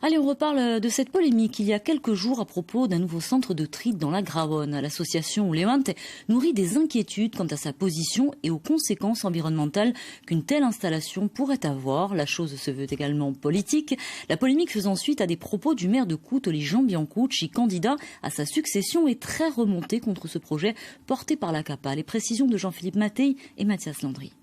Allez, on reparle de cette polémique il y a quelques jours à propos d'un nouveau centre de tri dans la Gravonne. L'association Levante nourrit des inquiétudes quant à sa position et aux conséquences environnementales qu'une telle installation pourrait avoir. La chose se veut également politique. La polémique faisant suite à des propos du maire de Coutoli, Jean Biancucci, candidat à sa succession, est très remonté contre ce projet porté par la CAPA. Les précisions de Jean-Philippe Mattei et Mathias Landry.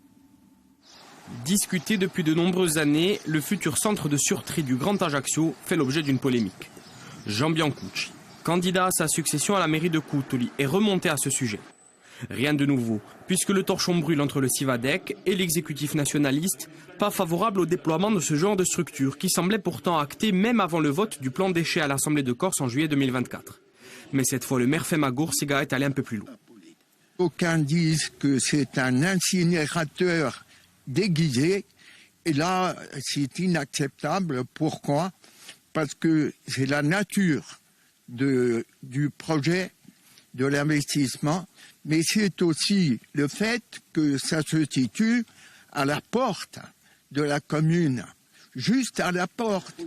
Discuté depuis de nombreuses années, le futur centre de surtri du Grand Ajaccio fait l'objet d'une polémique. Jean Biancucci, candidat à sa succession à la mairie de Coutoli, est remonté à ce sujet. Rien de nouveau, puisque le torchon brûle entre le Civadec et l'exécutif nationaliste, pas favorable au déploiement de ce genre de structure qui semblait pourtant acté même avant le vote du plan déchets à l'Assemblée de Corse en juillet 2024. Mais cette fois, le maire Femagour est allé un peu plus loin. Aucun disent que c'est un incinérateur déguisé, et là c'est inacceptable. Pourquoi? Parce que c'est la nature du projet, de l'investissement, mais c'est aussi le fait que ça se situe à la porte de la commune, juste à la porte.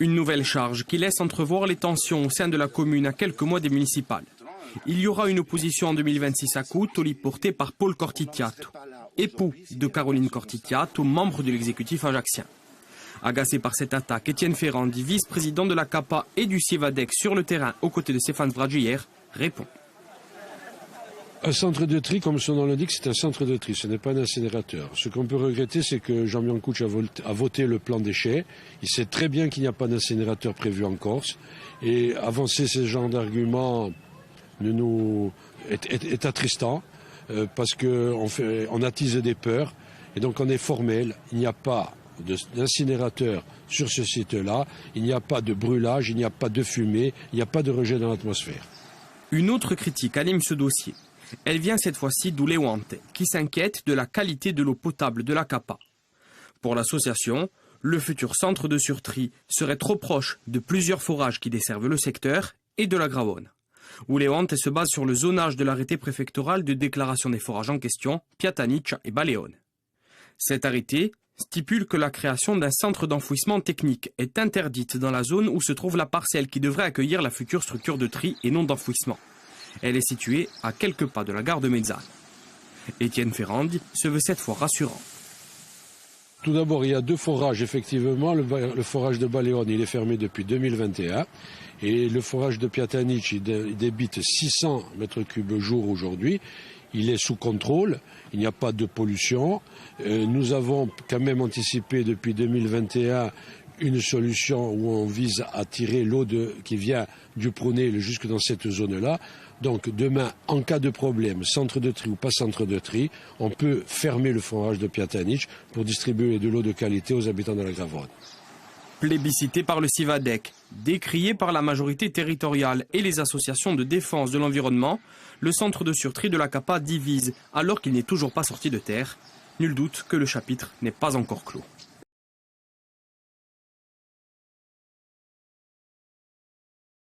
Une nouvelle charge qui laisse entrevoir les tensions au sein de la commune à quelques mois des municipales. Il y aura une opposition en 2026 à Coutoli portée par Paul Cortitiato, époux de Caroline Cortitiato, membre de l'exécutif ajaccien. Agacé par cette attaque, Étienne Ferrandi, vice-président de la CAPA et du Civadec sur le terrain aux côtés de Stéphane Vragier, répond. Un centre de tri, comme son nom l'indique, c'est un centre de tri, ce n'est pas un incinérateur. Ce qu'on peut regretter, c'est que Jean Biancucci a voté le plan déchets. Il sait très bien qu'il n'y a pas d'incinérateur prévu en Corse. Et avancer ce genre d'arguments est attristant, parce qu'on attise des peurs. Et donc on est formel, il n'y a pas d'incinérateur sur ce site-là, il n'y a pas de brûlage, il n'y a pas de fumée, il n'y a pas de rejet dans l'atmosphère. Une autre critique anime ce dossier. Elle vient cette fois-ci d'Ulewante, qui s'inquiète de la qualité de l'eau potable de la CAPA. Pour l'association, le futur centre de surtri serait trop proche de plusieurs forages qui desservent le secteur et de la Gravonne. Ulewante se base sur le zonage de l'arrêté préfectoral de déclaration des forages en question, Piatanice et Baleone. Cet arrêté stipule que la création d'un centre d'enfouissement technique est interdite dans la zone où se trouve la parcelle qui devrait accueillir la future structure de tri et non d'enfouissement. Elle est située à quelques pas de la gare de Mezzane. Étienne Ferrandi se veut cette fois rassurant. Tout d'abord, il y a deux forages, effectivement. Le forage de Baleone, il est fermé depuis 2021. Et le forage de Piatanice, il débite 600 mètres cubes jour aujourd'hui. Il est sous contrôle, il n'y a pas de pollution. Nous avons quand même anticipé depuis 2021 une solution où on vise à tirer l'eau qui vient du Prunel jusque dans cette zone-là. Donc demain, en cas de problème, centre de tri ou pas centre de tri, on peut fermer le forage de Piatanice pour distribuer de l'eau de qualité aux habitants de la Gravonne. Plébiscité par le Civadec, décrié par la majorité territoriale et les associations de défense de l'environnement, le centre de surtri de la CAPA divise alors qu'il n'est toujours pas sorti de terre. Nul doute que le chapitre n'est pas encore clos.